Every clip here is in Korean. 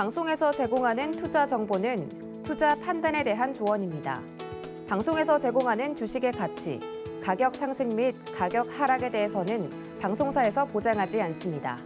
방송에서 제공하는 투자 정보는 투자 판단에 대한 조언입니다. 방송에서 제공하는 주식의 가치, 가격 상승 및 가격 하락에 대해서는 방송사에서 보장하지 않습니다.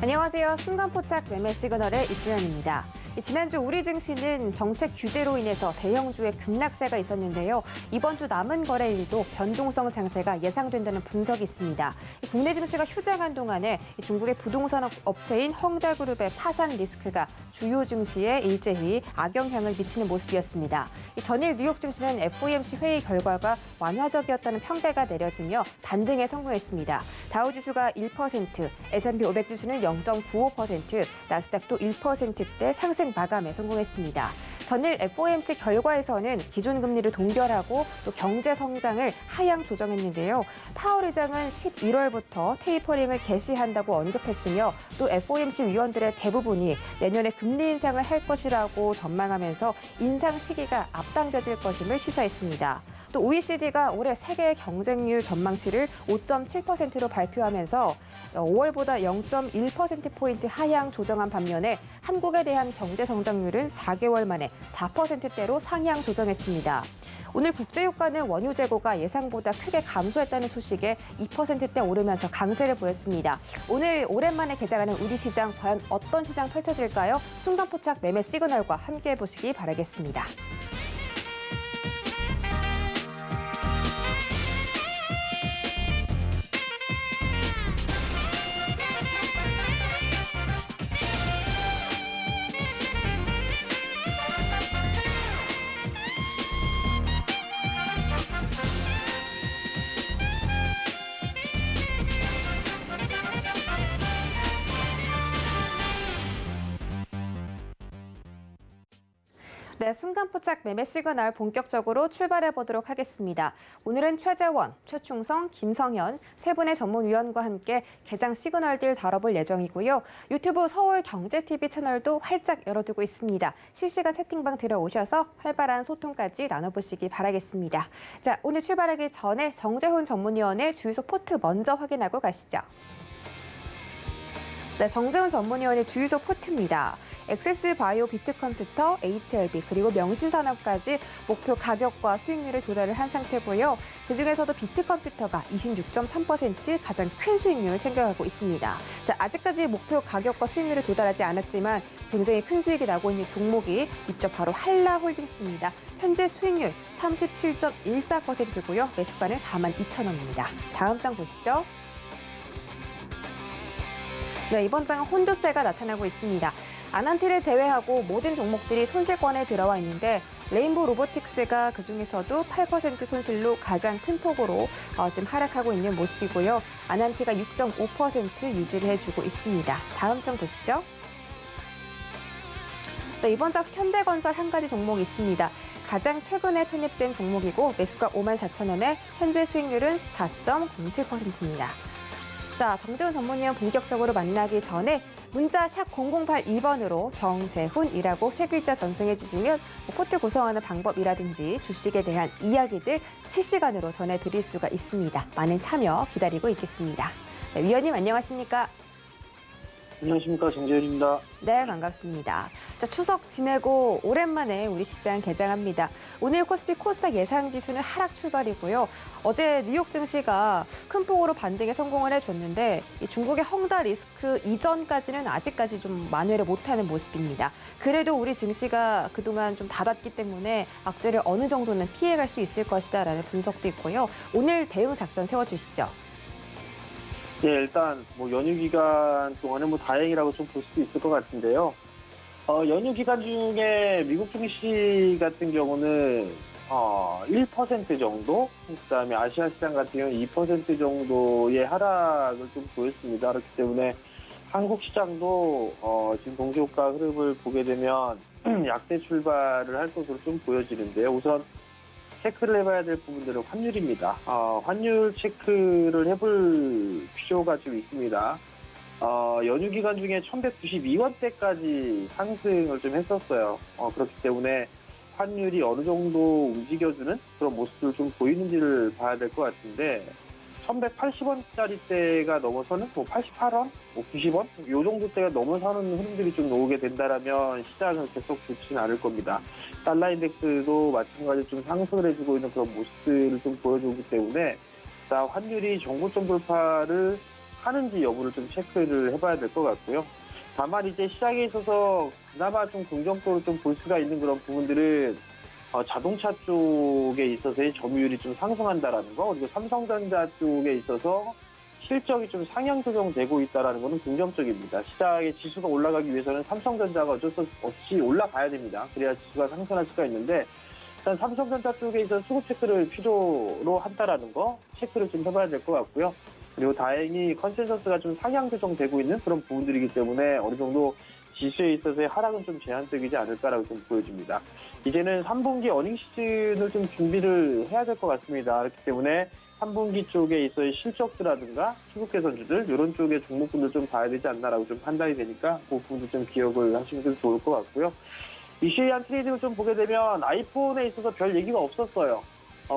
안녕하세요. 순간포착 매매 시그널의 이수연입니다. 지난주 우리 증시는 정책 규제로 인해서 대형주의 급락세가 있었는데요. 이번 주 남은 거래일도 변동성 장세가 예상된다는 분석이 있습니다. 국내 증시가 휴장한 동안에 중국의 부동산 업체인 헝다그룹의 파산 리스크가 주요 증시에 일제히 악영향을 미치는 모습이었습니다. 전일 뉴욕 증시는 FOMC 회의 결과가 완화적이었다는 평가가 내려지며 반등에 성공했습니다. 다우지수가 1%, S&P 500 지수는 0.95%, 나스닥도 1%대 상승 마감에 성공했습니다. 전일 FOMC 결과에서는 기준금리를 동결하고 또 경제 성장을 하향 조정했는데요. 파월 의장은 11월부터 테이퍼링을 개시한다고 언급했으며 또 FOMC 위원들의 대부분이 내년에 금리 인상을 할 것이라고 전망하면서 인상 시기가 앞당겨질 것임을 시사했습니다. 또 OECD가 올해 세계 경쟁률 전망치를 5.7%로 발표하면서 5월보다 0.1%포인트 하향 조정한 반면에 한국에 대한 경제 성장률은 4개월 만에 4%대로 상향 조정했습니다. 오늘 국제유가는 원유 재고가 예상보다 크게 감소했다는 소식에 2%대 오르면서 강세를 보였습니다. 오늘 오랜만에 개장하는 우리 시장, 과연 어떤 시장 펼쳐질까요? 순간포착 매매 시그널과 함께 보시기 바라겠습니다. 네, 순간포착 매매 시그널 본격적으로 출발해 보도록 하겠습니다. 오늘은 최재원, 최충성, 김성현 세 분의 전문위원과 함께 개장 시그널들 다뤄볼 예정이고요. 유튜브 서울경제TV 채널도 활짝 열어두고 있습니다. 실시간 채팅방 들어오셔서 활발한 소통까지 나눠보시기 바라겠습니다. 자, 오늘 출발하기 전에 정재훈 전문위원의 주유소 포트 먼저 확인하고 가시죠. 네, 정재훈 전문위원의 주유소 포트입니다. 엑세스바이오 비트컴퓨터, HLB, 그리고 명신산업까지 목표 가격과 수익률에 도달을 한 상태고요. 그중에서도 비트컴퓨터가 26.3% 가장 큰 수익률을 챙겨가고 있습니다. 자, 아직까지 목표 가격과 수익률에 도달하지 않았지만 굉장히 큰 수익이 나고 있는 종목이 있죠. 바로 한라홀딩스입니다. 현재 수익률 37.14%고요. 매수가는 42,000원입니다. 다음 장 보시죠. 네, 이번 장은 혼조세가 나타나고 있습니다. 아난티를 제외하고 모든 종목들이 손실권에 들어와 있는데 레인보우 로보틱스가 그중에서도 8% 손실로 가장 큰 폭으로 지금 하락하고 있는 모습이고요. 아난티가 6.5% 유지를 해주고 있습니다. 다음 장 보시죠. 네, 이번 장 현대건설 한 가지 종목이 있습니다. 가장 최근에 편입된 종목이고 매수가 54,000원에 현재 수익률은 4.07%입니다. 자, 정재훈 전문위원 본격적으로 만나기 전에 문자 샵 0082번으로 정재훈이라고 세 글자 전송해 주시면 포트 구성하는 방법이라든지 주식에 대한 이야기들 실시간으로 전해드릴 수가 있습니다. 많은 참여 기다리고 있겠습니다. 네, 위원님 안녕하십니까? 안녕하십니까, 정재훈입니다. 네, 반갑습니다. 자, 추석 지내고 오랜만에 우리 시장 개장합니다. 오늘 코스피 코스닥 예상지수는 하락 출발이고요. 어제 뉴욕 증시가 큰 폭으로 반등에 성공을 해줬는데 이 중국의 헝다 리스크 이전까지는 아직까지 좀 만회를 못하는 모습입니다. 그래도 우리 증시가 그동안 좀 닫았기 때문에 악재를 어느 정도는 피해갈 수 있을 것이다라는 분석도 있고요. 오늘 대응 작전 세워주시죠. 네, 일단 연휴 기간 동안에 다행이라고 좀 볼 수도 있을 것 같은데요. 연휴 기간 중에 미국 증시 같은 경우는 1% 정도, 그다음에 아시아 시장 같은 경우는 2% 정도의 하락을 좀 보였습니다. 그렇기 때문에 한국 시장도 지금 동시효과 흐름을 보게 되면 약세 출발을 할 것으로 좀 보여지는데요. 우선 체크를 해봐야 될 부분들은 환율입니다. 환율 체크를 해볼 필요가 좀 있습니다. 연휴 기간 중에 1192원대까지 상승을 좀 했었어요. 그렇기 때문에 환율이 어느 정도 움직여주는 그런 모습을 좀 보이는지를 봐야 될 것 같은데 1180원짜리대가 넘어서는 뭐 88원, 뭐 90원 요 정도대가 넘어서는 흐름들이 좀 나오게 된다라면 시장은 계속 좋지는 않을 겁니다. 달러 인덱스도 마찬가지로 좀 상승을 해주고 있는 그런 모습들을 좀 보여주기 때문에 자, 환율이 정고점 돌파를 하는지 여부를 좀 체크를 해봐야 될 것 같고요. 다만 이제 시장에 있어서 그나마 좀 긍정적으로 좀 볼 수가 있는 그런 부분들은 자동차 쪽에 있어서의 점유율이 좀 상승한다라는 거, 그리고 삼성전자 쪽에 있어서 실적이 좀 상향 조정되고 있다라는 것은 긍정적입니다. 시장의 지수가 올라가기 위해서는 삼성전자가 어쩔 수 없이 올라가야 됩니다. 그래야 지수가 상승할 수가 있는데 일단 삼성전자 쪽에 있어서 수급 체크를 필요로 한다라는 거 체크를 좀 해봐야 될 것 같고요. 그리고 다행히 컨센서스가 좀 상향 조정되고 있는 그런 부분들이기 때문에 어느 정도 지수에 있어서의 하락은 좀 제한적이지 않을까라고 좀 보여집니다. 이제는 3분기 어닝 시즌을 좀 준비를 해야 될 것 같습니다. 그렇기 때문에 3분기 쪽에 있어의 실적들라든가 수급 개선주들 이런 쪽의 종목군들 좀 봐야 되지 않나라고 좀 판단이 되니까 그 부분도 좀 기억을 하시면 좀 좋을 것 같고요. 이슈에 대한 트레이딩을 좀 보게 되면 아이폰에 있어서 별 얘기가 없었어요.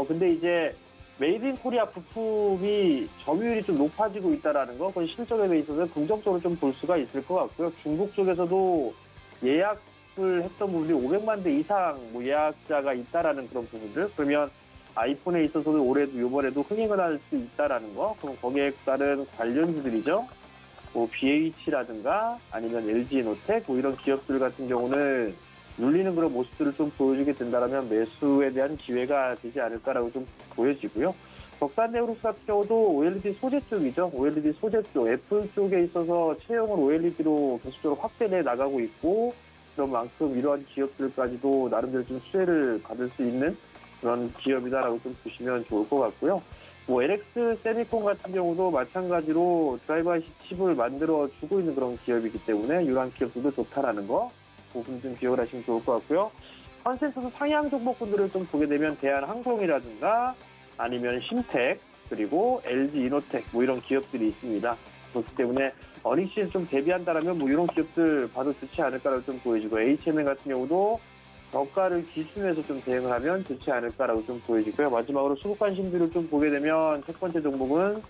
근데 이제 메이드 인 코리아 부품이 점유율이 좀 높아지고 있다라는 거, 그건 실적에 있어서 긍정적으로 좀 볼 수가 있을 것 같고요. 중국 쪽에서도 예약을 했던 부분이 500만 대 이상 뭐 예약자가 있다라는 그런 부분들, 그러면 아이폰에 있어서도 올해도 이번에도 흥행을 할 수 있다라는 거, 그럼 거기에 따른 관련주들이죠. 뭐 BH라든가 아니면 LG노텍 뭐 이런 기업들 같은 경우는 눌리는 그런 모습들을 좀 보여주게 된다면 매수에 대한 기회가 되지 않을까라고 좀 보여지고요. 덕산네오룩스 같은 경우도 OLED 소재 쪽이죠. OLED 소재 쪽, 애플 쪽에 있어서 채용을 OLED로 계속적으로 확대해 나가고 있고 그런 만큼 이러한 기업들까지도 나름대로 좀 수혜를 받을 수 있는 그런 기업이다라고 좀 보시면 좋을 것 같고요. 뭐 LX 세미콘 같은 경우도 마찬가지로 드라이버 IC 칩을 만들어 주고 있는 그런 기업이기 때문에 이러한 기업들도 좋다라는 거 부분 좀 기억을 하시면 좋을 것 같고요. 컨센서스 상향 종목군들을 좀 보게 되면 대한항공이라든가 아니면 심텍 그리고 LG 이노텍 뭐 이런 기업들이 있습니다. 그렇기 때문에 어닝 시즌 좀 대비한다라면 뭐 이런 기업들 봐도 좋지 않을까라고 좀 보여지고 HMN 같은 경우도 저가를 기준해서 좀 대응을 하면 좋지 않을까라고 좀 보여지고요. 마지막으로 수급 관심들을 좀 보게 되면 첫 번째 종목은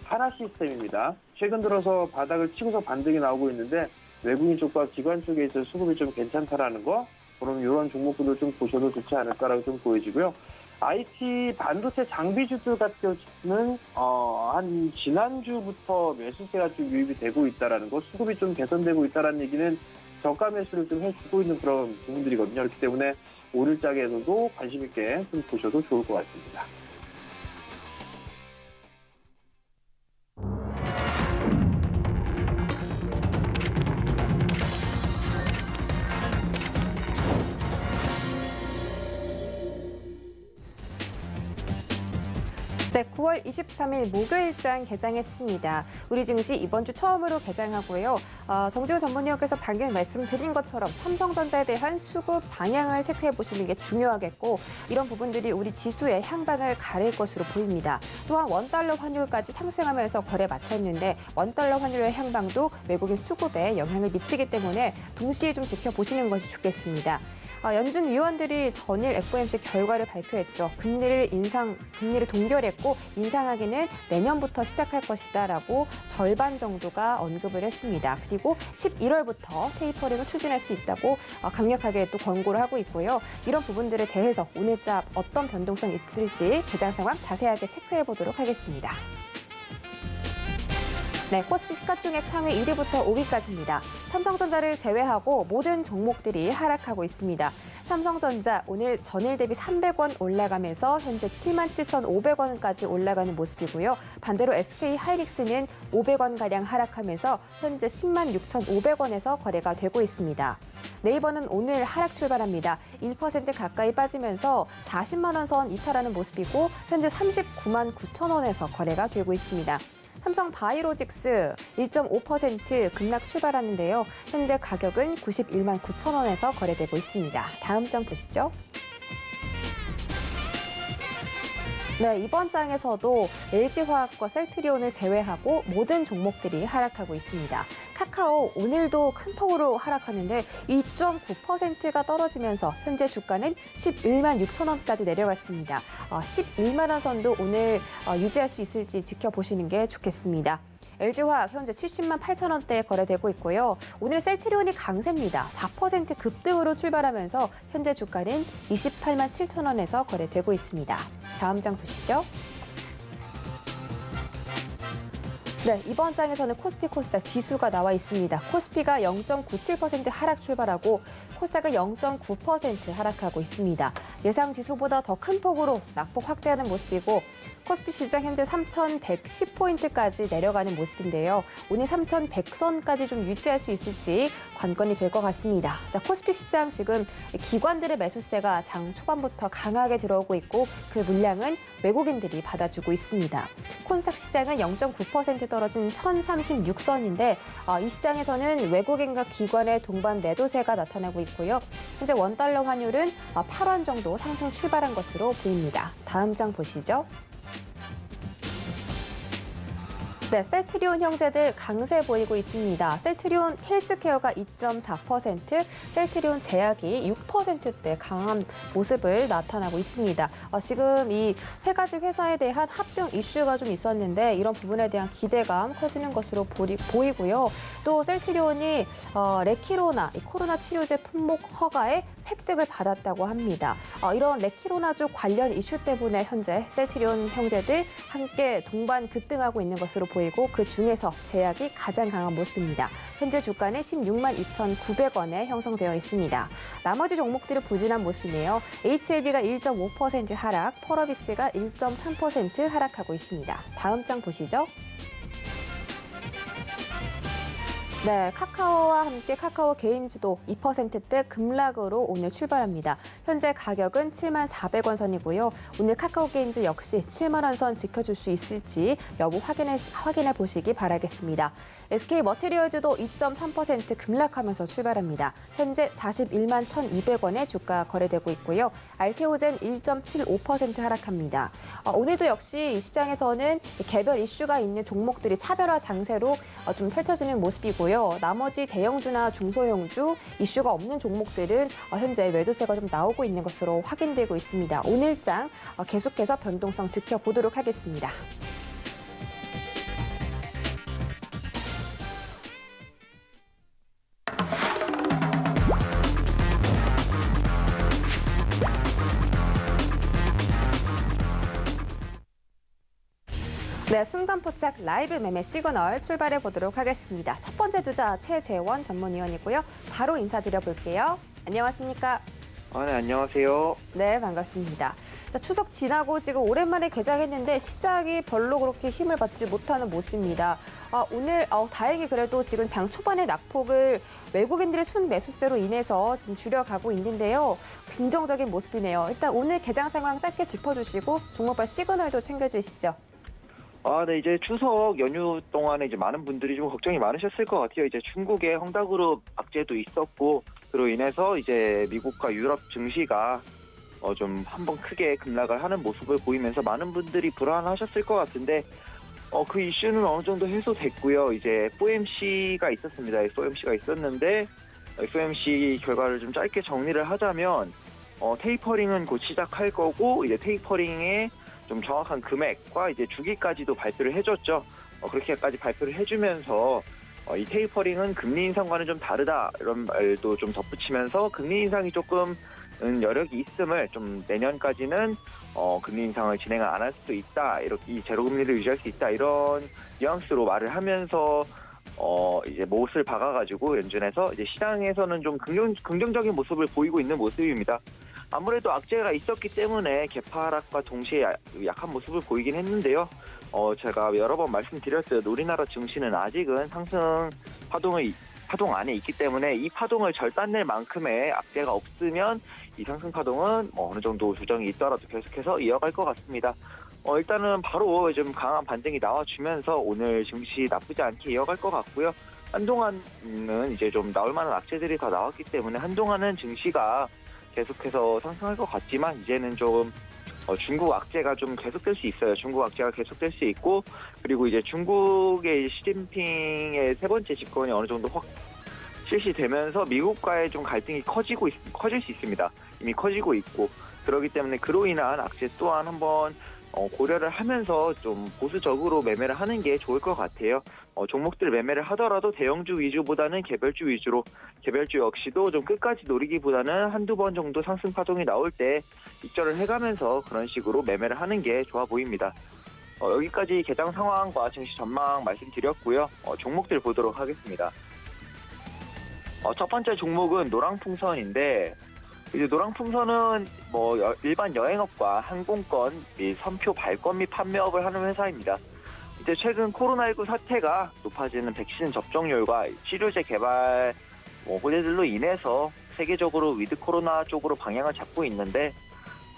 하나 시스템입니다. 최근 들어서 바닥을 치고서 반등이 나오고 있는데 외국인 쪽과 기관 쪽에 있어 수급이 좀 괜찮다라는 거, 그럼 이런 종목들을 좀 보셔도 좋지 않을까라고 좀 보여지고요. IT 반도체 장비주들 같은 경우는 한 지난주부터 매수세가 좀 유입이 되고 있다라는 거, 수급이 좀 개선되고 있다라는 얘기는 저가 매수를 좀 해주고 있는 그런 부분들이거든요. 그렇기 때문에 오늘장에서도 관심 있게 좀 보셔도 좋을 것 같습니다. 네, 9월 23일 목요일장 개장했습니다. 우리 증시 이번 주 처음으로 개장하고요. 정지훈 전문위원께서 방금 말씀드린 것처럼 삼성전자에 대한 수급 방향을 체크해 보시는 게 중요하겠고 이런 부분들이 우리 지수의 향방을 가릴 것으로 보입니다. 또한 원달러 환율까지 상승하면서 거래 마쳤는데 원달러 환율의 향방도 외국인 수급에 영향을 미치기 때문에 동시에 좀 지켜보시는 것이 좋겠습니다. 연준 위원들이 전일 FOMC 결과를 발표했죠. 금리를 동결했고 인상하기는 내년부터 시작할 것이다라고 절반 정도가 언급을 했습니다. 그리고 11월부터 테이퍼링을 추진할 수 있다고 강력하게 또 권고를 하고 있고요. 이런 부분들에 대해서 오늘자 어떤 변동성이 있을지 개장 상황 자세하게 체크해 보도록 하겠습니다. 네, 코스피 시가총액 상위 1위부터 5위까지입니다. 삼성전자를 제외하고 모든 종목들이 하락하고 있습니다. 삼성전자 오늘 전일 대비 300원 올라가면서 현재 77,500원까지 올라가는 모습이고요. 반대로 SK하이닉스는 500원가량 하락하면서 현재 106,500원에서 거래가 되고 있습니다. 네이버는 오늘 하락 출발합니다. 1% 가까이 빠지면서 40만 원 선 이탈하는 모습이고 현재 39만 9천 원에서 거래가 되고 있습니다. 삼성 바이오로직스 1.5% 급락 출발하는데요. 현재 가격은 91만 9천 원에서 거래되고 있습니다. 다음 장 보시죠. 네, 이번 장에서도 LG화학과 셀트리온을 제외하고 모든 종목들이 하락하고 있습니다. 카카오 오늘도 큰 폭으로 하락하는데 2.9%가 떨어지면서 현재 주가는 11만 6천 원까지 내려갔습니다. 11만 원 선도 오늘 유지할 수 있을지 지켜보시는 게 좋겠습니다. LG화학 현재 70만 8천 원대에 거래되고 있고요. 오늘 셀트리온이 강세입니다. 4% 급등으로 출발하면서 현재 주가는 28만 7천 원에서 거래되고 있습니다. 다음 장 보시죠. 네, 이번 장에서는 코스피 코스닥 지수가 나와 있습니다. 코스피가 0.97% 하락 출발하고 코스닥은 0.9% 하락하고 있습니다. 예상 지수보다 더 큰 폭으로 낙폭 확대하는 모습이고 코스피 시장 현재 3,110포인트까지 내려가는 모습인데요. 오늘 3,100선까지 좀 유지할 수 있을지 관건이 될 것 같습니다. 자, 코스피 시장 지금 기관들의 매수세가 장 초반부터 강하게 들어오고 있고 그 물량은 외국인들이 받아주고 있습니다. 코스닥 시장은 0.9% 떨어진 1,036선인데 이 시장에서는 외국인과 기관의 동반 매도세가 나타나고 있고요. 현재 원달러 환율은 8원 정도 상승 출발한 것으로 보입니다. 다음 장 보시죠. 네, 셀트리온 형제들 강세 보이고 있습니다. 셀트리온 헬스케어가 2.4%, 셀트리온 제약이 6%대 강한 모습을 나타나고 있습니다. 지금 이 세 가지 회사에 대한 합병 이슈가 좀 있었는데 이런 부분에 대한 기대감 커지는 것으로 보이고요. 또 셀트리온이 레키로나 이 코로나 치료제 품목 허가에 획득을 받았다고 합니다. 이런 레키로나주 관련 이슈 때문에 현재 셀트리온 형제들 함께 동반 급등하고 있는 것으로 보이고 그 중에서 제약이 가장 강한 모습입니다. 현재 주가는 16만 2,900원에 형성되어 있습니다. 나머지 종목들은 부진한 모습이네요. HLB가 1.5% 하락, 펄어비스가 1.3% 하락하고 있습니다. 다음 장 보시죠. 네, 카카오와 함께 카카오 게임즈도 2%대 급락으로 오늘 출발합니다. 현재 가격은 7만 400원 선이고요. 오늘 카카오 게임즈 역시 7만 원 선 지켜줄 수 있을지 여부 확인해 보시기 바라겠습니다. SK 머티리얼즈도 2.3% 급락하면서 출발합니다. 현재 41만 1,200원에 주가 거래되고 있고요. 알테오젠 1.75% 하락합니다. 오늘도 역시 이 시장에서는 개별 이슈가 있는 종목들이 차별화 장세로 좀 펼쳐지는 모습이고요. 나머지 대형주나 중소형주 이슈가 없는 종목들은 현재 매도세가 좀 나오고 있는 것으로 확인되고 있습니다. 오늘장 계속해서 변동성 지켜보도록 하겠습니다. 네, 순간포착 라이브 매매 시그널 출발해 보도록 하겠습니다. 첫 번째 주자 최재원 전문위원이고요. 바로 인사드려 볼게요. 안녕하십니까? 네, 안녕하세요. 네, 반갑습니다. 자, 추석 지나고 지금 오랜만에 개장했는데 시작이 별로 그렇게 힘을 받지 못하는 모습입니다. 오늘 다행히 그래도 지금 장 초반의 낙폭을 외국인들의 순매수세로 인해서 지금 줄여가고 있는데요. 긍정적인 모습이네요. 일단 오늘 개장 상황 짧게 짚어주시고 종목별 시그널도 챙겨주시죠. 네, 이제 추석 연휴 동안에 이제 많은 분들이 좀 걱정이 많으셨을 것 같아요. 이제 중국의 헝다그룹 악재도 있었고, 그로 인해서 이제 미국과 유럽 증시가 좀 한번 크게 급락을 하는 모습을 보이면서 많은 분들이 불안하셨을 것 같은데, 그 이슈는 어느 정도 해소됐고요. 이제 FOMC가 있었습니다. FOMC가 있었는데, FOMC 결과를 좀 짧게 정리를 하자면, 테이퍼링은 곧 시작할 거고, 이제 테이퍼링의 좀 정확한 금액과 이제 주기까지도 발표를 해줬죠. 그렇게까지 발표를 해주면서 이 테이퍼링은 금리 인상과는 좀 다르다 이런 말도 좀 덧붙이면서 금리 인상이 조금 여력이 있음을 좀 내년까지는 금리 인상을 진행을 안 할 수도 있다, 이렇게 이 제로금리를 유지할 수 있다 이런 뉘앙스로 말을 하면서 이제 못을 박아가지고 연준에서 이제 시장에서는 좀 긍정적인 모습을 보이고 있는 모습입니다. 아무래도 악재가 있었기 때문에 개파 하락과 동시에 약한 모습을 보이긴 했는데요. 제가 여러 번 말씀드렸어요. 우리나라 증시는 아직은 상승 파동 안에 있기 때문에 이 파동을 절단낼 만큼의 악재가 없으면 이 상승 파동은 어느 정도 조정이 있더라도 계속해서 이어갈 것 같습니다. 일단은 바로 좀 강한 반등이 나와주면서 오늘 증시 나쁘지 않게 이어갈 것 같고요. 한동안은 이제 좀 나올 만한 악재들이 다 나왔기 때문에 한동안은 증시가 계속해서 상승할 것 같지만 이제는 좀 중국 악재가 좀 계속될 수 있어요. 중국 악재가 계속될 수 있고, 그리고 이제 중국의 시진핑의 세 번째 집권이 어느 정도 확 실시되면서 미국과의 좀 갈등이 커질 수 있습니다. 이미 커지고 있고, 그렇기 때문에 그로 인한 악재 또한 한번 고려를 하면서 좀 보수적으로 매매를 하는 게 좋을 것 같아요. 종목들 매매를 하더라도 대형주 위주보다는 개별주 위주로, 개별주 역시도 좀 끝까지 노리기보다는 한두 번 정도 상승 파동이 나올 때 입절을 해가면서 그런 식으로 매매를 하는 게 좋아 보입니다. 여기까지 개장 상황과 증시 전망 말씀드렸고요. 종목들 보도록 하겠습니다. 첫 번째 종목은 노랑풍선인데, 이제 노랑풍선은 일반 여행업과 항공권 및 선표 발권 및 판매업을 하는 회사입니다. 이제 최근 코로나19 사태가 높아지는 백신 접종률과 치료제 개발 호재들로 인해서 세계적으로 위드 코로나 쪽으로 방향을 잡고 있는데,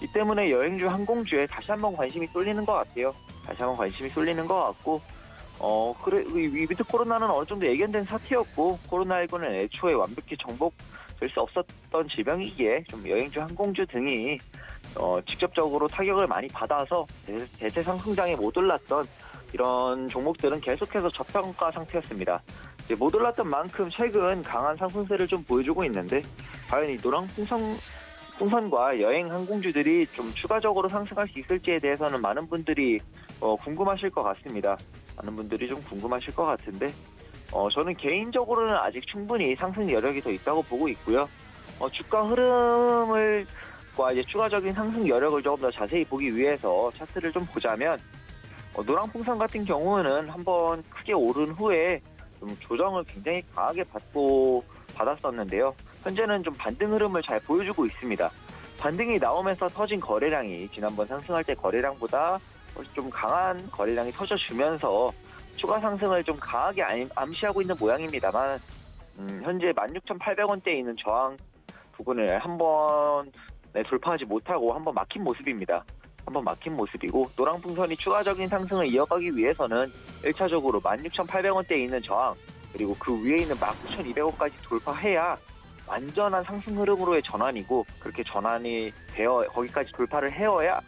이 때문에 여행주 항공주에 다시 한번 관심이 쏠리는 것 같아요. 다시 한번 관심이 쏠리는 것 같고, 위드 코로나는 어느 정도 예견된 사태였고, 코로나19는 애초에 완벽히 정복될 수 없었던 질병이기에 좀 여행주 항공주 등이 직접적으로 타격을 많이 받아서 대세 상승장에 못 올랐던 이런 종목들은 계속해서 저평가 상태였습니다. 이제 못 올랐던 만큼 최근 강한 상승세를 좀 보여주고 있는데, 과연 이 노랑풍선과 여행 항공주들이 좀 추가적으로 상승할 수 있을지에 대해서는 많은 분들이 궁금하실 것 같습니다. 많은 분들이 좀 궁금하실 것 같은데, 저는 개인적으로는 아직 충분히 상승 여력이 더 있다고 보고 있고요. 주가 흐름과 이제 추가적인 상승 여력을 조금 더 자세히 보기 위해서 차트를 좀 보자면, 노랑풍선 같은 경우는 한번 크게 오른 후에 좀 조정을 굉장히 강하게 받았었는데요. 현재는 좀 반등 흐름을 잘 보여주고 있습니다. 반등이 나오면서 터진 거래량이 지난번 상승할 때 거래량보다 좀 강한 거래량이 터져주면서 추가 상승을 좀 강하게 암시하고 있는 모양입니다만, 현재 16,800원대에 있는 저항 부근을 한번 돌파하지 못하고 한번 막힌 모습입니다. 한번 막힌 모습이고, 노랑풍선이 추가적인 상승을 이어가기 위해서는 1차적으로 16,800원대에 있는 저항, 그리고 그 위에 있는 19,200원까지 돌파해야 완전한 상승 흐름으로의 전환이고, 그렇게 전환이 되어 거기까지 돌파를 해야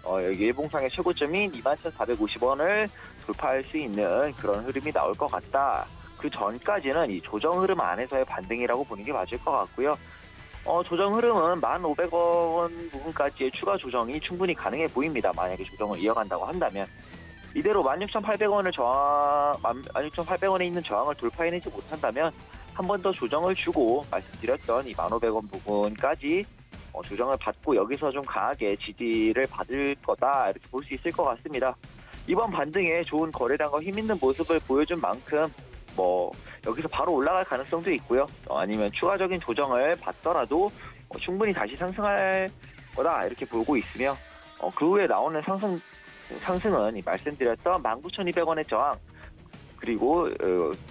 여기 일봉상의 최고점인 21,450원을 돌파할 수 있는 그런 흐름이 나올 것 같다. 그 전까지는 이 조정 흐름 안에서의 반등이라고 보는 게 맞을 것 같고요. 조정 흐름은 1,500원 부분까지의 추가 조정이 충분히 가능해 보입니다. 만약에 조정을 이어간다고 한다면. 이대로 16,800원을 16,800원에 있는 저항을 돌파해내지 못한다면 한 번 더 조정을 주고, 말씀드렸던 이 1,500원 부분까지 조정을 받고 여기서 좀 강하게 지지를 받을 거다, 이렇게 볼 수 있을 것 같습니다. 이번 반등에 좋은 거래량과 힘있는 모습을 보여준 만큼 여기서 바로 올라갈 가능성도 있고요. 아니면 추가적인 조정을 받더라도 충분히 다시 상승할 거다, 이렇게 보고 있으며, 그 후에 나오는 상승은 말씀드렸던 19,200원의 저항, 그리고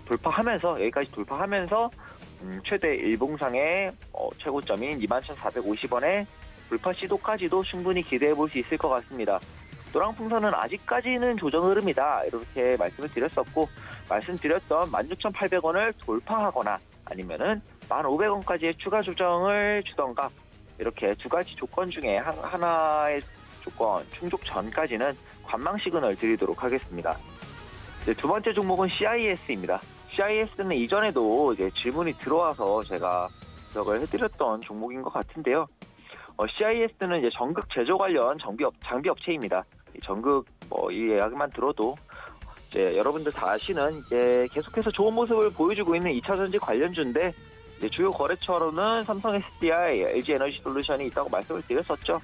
돌파하면서, 여기까지 돌파하면서 최대 일봉상의 최고점인 21,450원의 돌파 시도까지도 충분히 기대해 볼 수 있을 것 같습니다. 노랑풍선은 아직까지는 조정 흐름이다, 이렇게 말씀을 드렸었고, 말씀드렸던 16,800원을 돌파하거나 아니면은 1,500원까지의 추가 조정을 주던가, 이렇게 두 가지 조건 중에 하나의 조건 충족 전까지는 관망 시그널 드리도록 하겠습니다. 두 번째 종목은 CIS입니다. CIS는 이전에도 이제 질문이 들어와서 제가 지적을 해드렸던 종목인 것 같은데요. CIS는 이제 전극 제조 관련 장비 업체입니다. 전극 이 이야기만 들어도 이제 여러분들 다 아시는 이제 계속해서 좋은 모습을 보여주고 있는 2차 전지 관련주인데, 이제 주요 거래처로는 삼성 SDI, LG 에너지 솔루션이 있다고 말씀을 드렸었죠.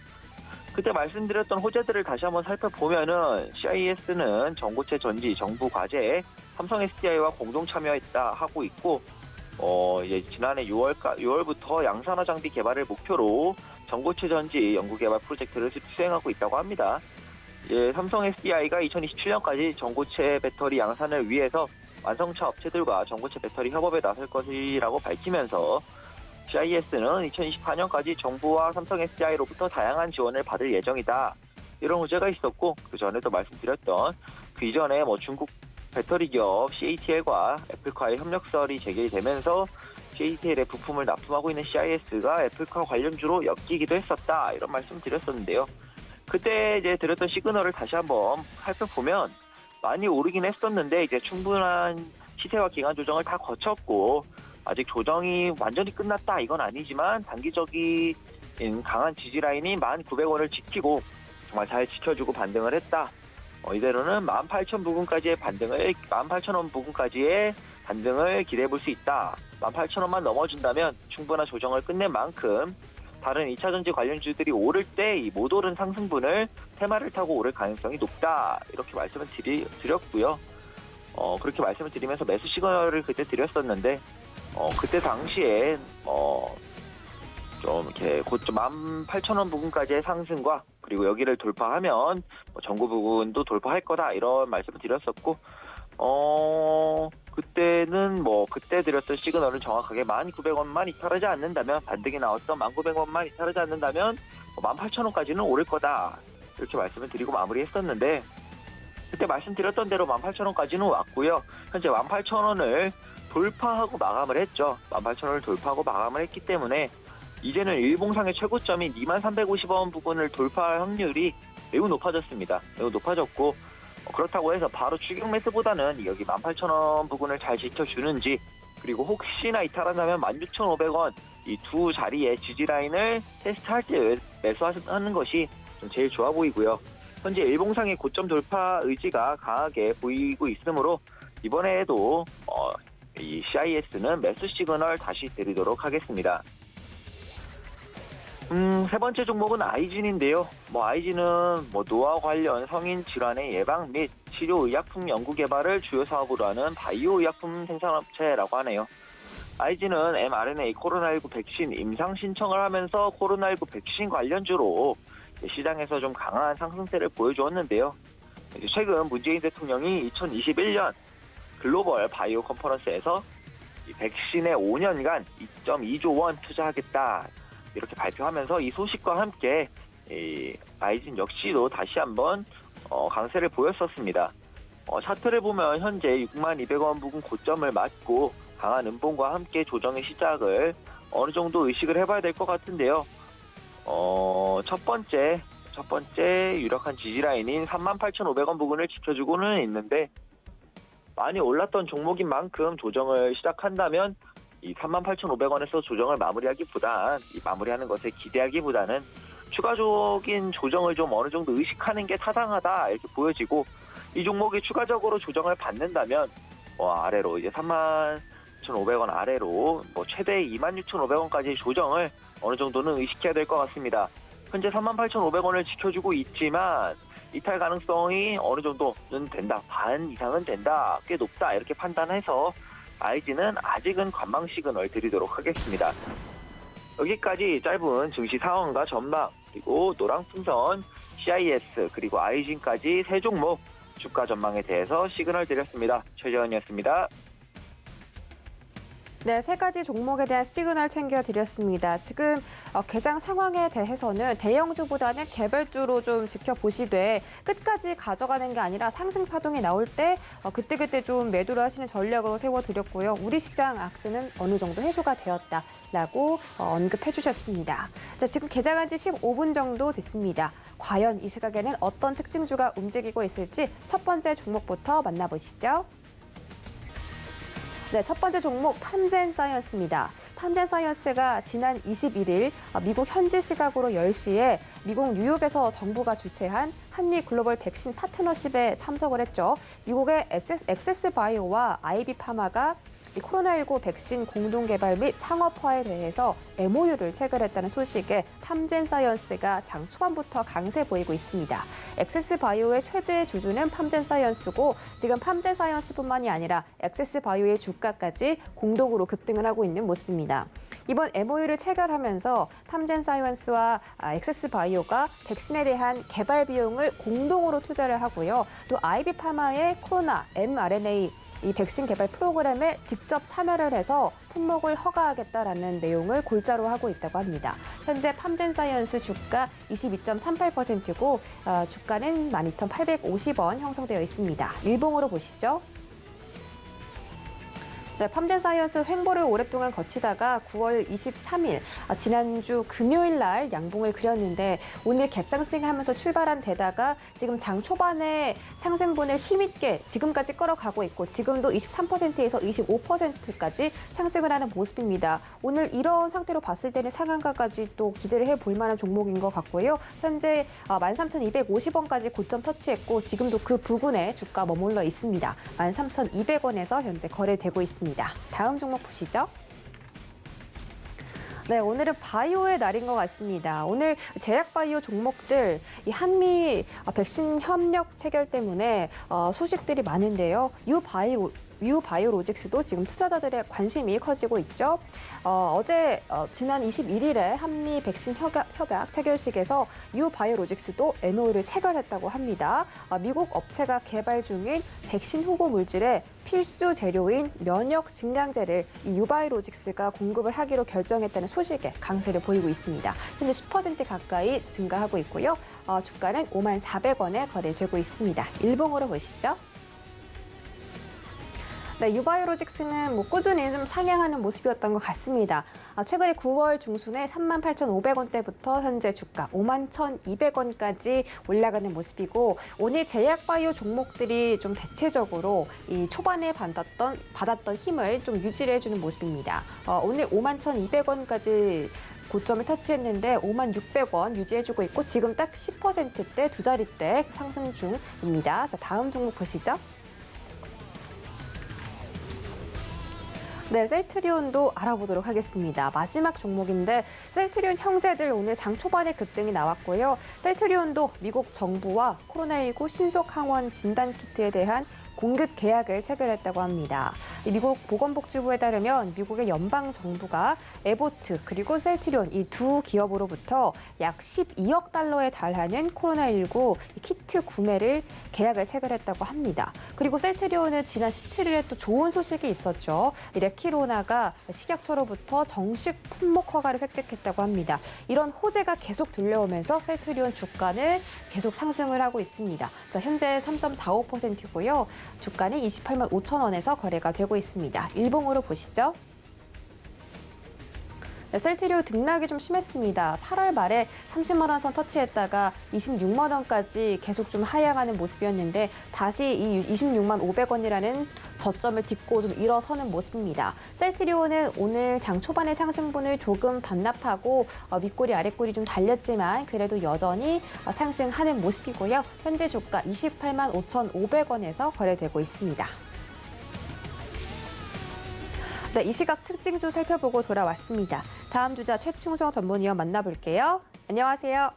그때 말씀드렸던 호재들을 다시 한번 살펴보면은, CIS는 전고체 전지, 정부 과제에 삼성 SDI와 공동 참여했다 하고 있고, 이제 지난해 6월부터 양산화 장비 개발을 목표로 전고체 전지 연구 개발 프로젝트를 수행하고 있다고 합니다. 삼성 SDI가 2027년까지 전고체 배터리 양산을 위해서 완성차 업체들과 전고체 배터리 협업에 나설 것이라고 밝히면서, CIS는 2024년까지 정부와 삼성 SDI로부터 다양한 지원을 받을 예정이다, 이런 호재가 있었고, 그 전에도 말씀드렸던 그 이전에 중국 배터리 기업 CATL과 애플카의 협력설이 제기되면서 CATL의 부품을 납품하고 있는 CIS가 애플카 관련주로 엮이기도 했었다, 이런 말씀 드렸었는데요. 그때 이제 드렸던 시그널을 다시 한번 살펴보면 많이 오르긴 했었는데 이제 충분한 시세와 기간 조정을 다 거쳤고 아직 조정이 완전히 끝났다 이건 아니지만 단기적인 강한 지지 라인이 1,900원을 지키고 정말 잘 지켜주고 반등을 했다. 이대로는 18,000 부근까지의 18,000원 부근까지의 반등을 기대해 볼 수 있다. 18,000원만 넘어준다면 충분한 조정을 끝낸 만큼 다른 2차전지 관련주들이 오를 때 이 못 오른 상승분을 테마를 타고 오를 가능성이 높다. 이렇게 말씀을 드렸고요. 그렇게 말씀을 드리면서 매수 시그널을 그때 드렸었는데 그때 당시에 좀 이렇게 고점 18,000원 부근까지의 상승과 그리고 여기를 돌파하면 전고 부근도 돌파할 거다 이런 말씀을 드렸었고 그때는 그때 드렸던 시그널은 정확하게 1,900원만 이탈하지 않는다면 반등이 나왔던 1,900원만 이탈하지 않는다면 18,000원까지는 오를 거다 이렇게 말씀을 드리고 마무리했었는데 그때 말씀드렸던 대로 18,000원까지는 왔고요. 현재 18,000원을 돌파하고 마감을 했죠. 18,000원을 돌파하고 마감을 했기 때문에 이제는 일봉상의 최고점인 23,350원 부분을 돌파할 확률이 매우 높아졌습니다. 매우 높아졌고 그렇다고 해서 바로 추격 매수보다는 여기 18,000원 부분을 잘 지켜주는지 그리고 혹시나 이탈한다면 16,500원 이 두 자리의 지지 라인을 테스트할 때 매수하는 것이 좀 제일 좋아 보이고요. 현재 일봉상의 고점 돌파 의지가 강하게 보이고 있으므로 이번에도 이 CIS는 매수 시그널 다시 드리도록 하겠습니다. 세 번째 종목은 아이진인데요. 아이진은 노화 관련 성인 질환의 예방 및 치료 의약품 연구 개발을 주요 사업으로 하는 바이오 의약품 생산업체라고 하네요. 아이진은 mRNA 코로나19 백신 임상 신청을 하면서 코로나19 백신 관련주로 시장에서 좀 강한 상승세를 보여주었는데요. 최근 문재인 대통령이 2021년 글로벌 바이오 컨퍼런스에서 이 백신에 5년간 2.2조 원 투자하겠다 이렇게 발표하면서 이 소식과 함께 이 아이진 역시도 다시 한번 강세를 보였었습니다. 차트를 보면 현재 62,200원 부근 고점을 맞고 강한 음봉과 함께 조정의 시작을 어느 정도 의식을 해봐야 될 것 같은데요. 첫 번째 유력한 지지 라인인 38,500원 부근을 지켜주고는 있는데 많이 올랐던 종목인 만큼 조정을 시작한다면 이 38,500원에서 조정을 마무리하는 것에 기대하기보다는 추가적인 조정을 좀 어느 정도 의식하는 게 타당하다 이렇게 보여지고 이 종목이 추가적으로 조정을 받는다면 아래로 이제 31,500원 아래로 최대 26,500원까지 조정을 어느 정도는 의식해야 될 것 같습니다. 현재 38,500원을 지켜주고 있지만 이탈 가능성이 어느 정도는 된다. 반 이상은 된다. 꽤 높다. 이렇게 판단해서 아이진은 아직은 관망 시그널 드리도록 하겠습니다. 여기까지 짧은 증시 상황과 전망 그리고 노랑풍선, CIS 그리고 아이진까지 세 종목 주가 전망에 대해서 시그널 드렸습니다. 최재원이었습니다. 네, 세 가지 종목에 대한 시그널 챙겨드렸습니다. 지금 개장 상황에 대해서는 대형주보다는 개별주로 좀 지켜보시되 끝까지 가져가는 게 아니라 상승 파동이 나올 때 그때그때 좀 매도를 하시는 전략으로 세워드렸고요. 우리 시장 악재는 어느 정도 해소가 되었다라고 언급해 주셨습니다. 자, 지금 개장한 지 15분 정도 됐습니다. 과연 이 시각에는 어떤 특징주가 움직이고 있을지 첫 번째 종목부터 만나보시죠. 네, 첫 번째 종목 팜젠사이언스입니다. 팜젠사이언스가 지난 21일 미국 현지 시각으로 10시에 미국 뉴욕에서 정부가 주최한 한미 글로벌 백신 파트너십에 참석을 했죠. 미국의 엑세스바이오와 아이비파마가 이 코로나19 백신 공동 개발 및 상업화에 대해서 MOU를 체결했다는 소식에 팜젠사이언스가 장 초반부터 강세 보이고 있습니다. 엑세스바이오의 최대 주주는 팜젠사이언스고 지금 팜젠사이언스뿐만이 아니라 엑세스바이오의 주가까지 공동으로 급등을 하고 있는 모습입니다. 이번 MOU를 체결하면서 팜젠사이언스와 엑세스바이오가 백신에 대한 개발 비용을 공동으로 투자를 하고요. 또 아이비파마의 코로나 mRNA 이 백신 개발 프로그램에 직접 참여를 해서 품목을 허가하겠다라는 내용을 골자로 하고 있다고 합니다. 현재 팜젠사이언스 주가 22.38%고 주가는 12,850원 형성되어 있습니다. 일봉으로 보시죠. 네, 팜젠사이언스 횡보를 오랫동안 거치다가 9월 23일, 지난주 금요일 날 양봉을 그렸는데 오늘 갭상승하면서 출발한 데다가 지금 장 초반에 상승분을 힘있게 지금까지 끌어가고 있고 지금도 23%에서 25%까지 상승을 하는 모습입니다. 오늘 이런 상태로 봤을 때는 상한가까지 또 기대를 해볼 만한 종목인 것 같고요. 현재 13,250원까지 고점 터치했고 지금도 그 부근에 주가 머물러 있습니다. 13,200원에서 현재 거래되고 있습니다. 다음 종목 보시죠. 네, 오늘은 바이오의 날인 것 같습니다. 오늘 제약바이오 종목들 이 한미 백신 협력 체결 때문에 소식들이 많은데요. 유바이오로직스도 지금 투자자들의 관심이 커지고 있죠. 어제 지난 21일에 한미 백신 협약 체결식에서 유바이오로직스도 NOU를 체결했다고 합니다. 미국 업체가 개발 중인 백신 후보 물질의 필수 재료인 면역 증강제를 이 유바이오로직스가 공급을 하기로 결정했다는 소식에 강세를 보이고 있습니다. 현재 10% 가까이 증가하고 있고요. 주가는 54,400원에 거래되고 있습니다. 일봉으로 보시죠. 네, 유바이오로직스는 꾸준히 좀 상향하는 모습이었던 것 같습니다. 최근에 9월 중순에 38,500원대부터 현재 주가 51,200원까지 올라가는 모습이고 오늘 제약바이오 종목들이 좀 대체적으로 이 초반에 받았던 힘을 좀 유지를 해주는 모습입니다. 오늘 51,200원까지 고점을 터치했는데 56,600원 유지해주고 있고 지금 딱 10%대 두 자릿대 상승 중입니다. 자, 다음 종목 보시죠. 네, 셀트리온도 알아보도록 하겠습니다. 마지막 종목인데 셀트리온 형제들 오늘 장 초반에 급등이 나왔고요. 셀트리온도 미국 정부와 코로나19 신속 항원 진단 키트에 대한 공급 계약을 체결했다고 합니다. 미국 보건복지부에 따르면 미국의 연방 정부가 에보트 그리고 셀트리온 이 두 기업으로부터 약 12억 달러에 달하는 코로나19 키트 구매를 계약을 체결했다고 합니다. 그리고 셀트리온은 지난 17일에 또 좋은 소식이 있었죠. 레키로나가 식약처로부터 정식 품목 허가를 획득했다고 합니다. 이런 호재가 계속 들려오면서 셀트리온 주가는 계속 상승을 하고 있습니다. 자, 현재 3.45%고요. 주가는 28만 5천 원에서 거래가 되고 있습니다. 일봉으로 보시죠. 네, 셀트리온 등락이 좀 심했습니다. 8월 말에 30만 원 선 터치했다가 26만 원까지 계속 좀 하향하는 모습이었는데 다시 이 26만 500원이라는 저점을 딛고 좀 일어서는 모습입니다. 셀트리온은 오늘 장 초반의 상승분을 조금 반납하고 윗꼬리 아랫꼬리 좀 달렸지만 그래도 여전히 상승하는 모습이고요. 현재 주가 28만 5,500원에서 거래되고 있습니다. 네, 이 시각 특징주 살펴보고 돌아왔습니다. 다음 주자 최충성 전문위원 만나볼게요. 안녕하세요.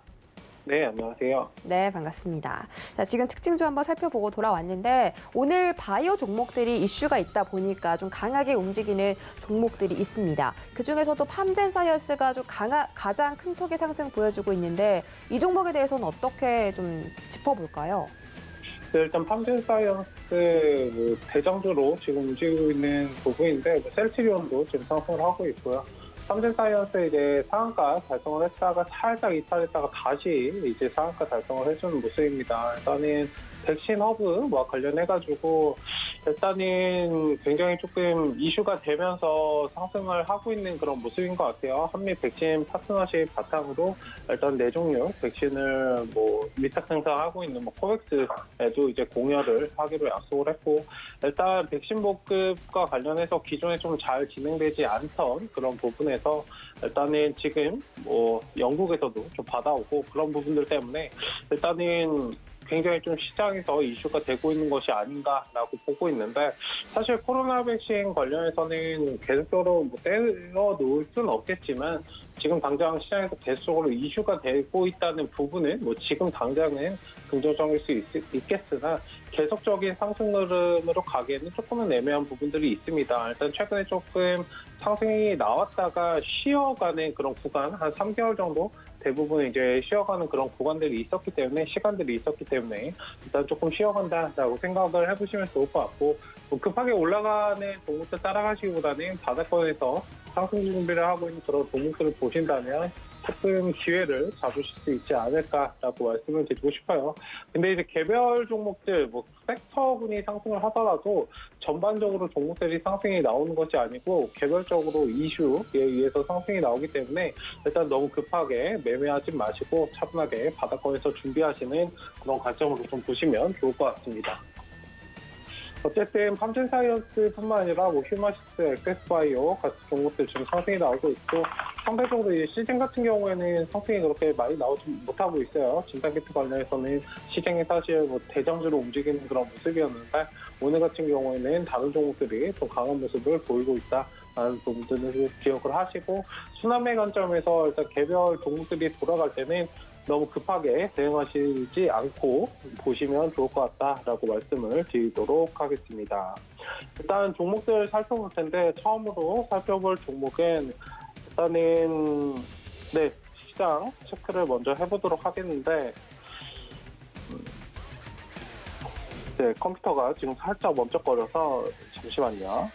네, 안녕하세요. 네, 반갑습니다. 자, 지금 특징주 한번 살펴보고 돌아왔는데 오늘 바이오 종목들이 이슈가 있다 보니까 좀 강하게 움직이는 종목들이 있습니다. 그중에서도 팜젠사이언스가 좀 가장 큰 폭의 상승 보여주고 있는데 이 종목에 대해서는 어떻게 좀 짚어볼까요? 네, 일단 팜젠사이언스 대장주로 지금 움직이고 있는 부분인데 셀트리온도 지금 상승을 하고 있고요. 팜젠사이언스 이제 상한가 달성을 했다가 살짝 이탈했다가 다시 이제 상한가 달성을 해주는 모습입니다. 일단은 백신 허브와 관련해가지고 일단은 굉장히 조금 이슈가 되면서 상승을 하고 있는 그런 모습인 것 같아요. 한미 백신 파트너십 바탕으로 일단 4종류 백신을 위탁 생산하고 있는 코백스에도 이제 공여를 하기로 약속을 했고 일단 백신 보급과 관련해서 기존에 좀 잘 진행되지 않던 그런 부분에서 일단은 지금 영국에서도 좀 받아오고 그런 부분들 때문에 일단은 굉장히 좀 시장에서 이슈가 되고 있는 것이 아닌가라고 보고 있는데 사실 코로나 백신 관련해서는 계속적으로 떼어놓을 수는 없겠지만 지금 당장 시장에서 계속적으로 이슈가 되고 있다는 부분은 지금 당장은 긍정적일 수 있겠으나 계속적인 상승 흐름으로 가기에는 조금은 애매한 부분들이 있습니다. 일단 최근에 조금 상승이 나왔다가 쉬어가는 그런 구간 한 3개월 정도 대부분 이제 쉬어가는 그런 구간들이 있었기 때문에 시간들이 있었기 때문에 일단 조금 쉬어간다라고 생각을 해보시면 좋을 것 같고 급하게 올라가는 종목들 따라가시기보다는 바닥권에서 상승 준비를 하고 있는 그런 종목들을 보신다면 조금 기회를 잡으실 수 있지 않을까라고 말씀을 드리고 싶어요. 근데 이제 개별 종목들, 뭐 섹터군이 상승을 하더라도 전반적으로 종목들이 상승이 나오는 것이 아니고 개별적으로 이슈에 의해서 상승이 나오기 때문에 일단 너무 급하게 매매하지 마시고 차분하게 바닥권에서 준비하시는 그런 관점으로 좀 보시면 좋을 것 같습니다. 어쨌든 팜젠사이언스뿐만 아니라 뭐 휴마시스, 엑세스바이오 같은 종목들 지금 상승이 나오고 있고 상대적으로 이 시즌 같은 경우에는 상승이 그렇게 많이 나오지 못하고 있어요. 진단키트 관련해서는 시장이 사실 뭐 대장주로 움직이는 그런 모습이었는데 오늘 같은 경우에는 다른 종목들이 좀 강한 모습을 보이고 있다라는 부분들을 기억을 하시고 순환매 관점에서 일단 개별 종목들이 돌아갈 때는 너무 급하게 대응하시지 않고 보시면 좋을 것 같다라고 말씀을 드리도록 하겠습니다. 일단 종목들 살펴볼 텐데 처음으로 살펴볼 종목은 일단은 시장 체크를 먼저 해보도록 하겠는데 컴퓨터가 지금 살짝 멈쩍거려서 잠시만요.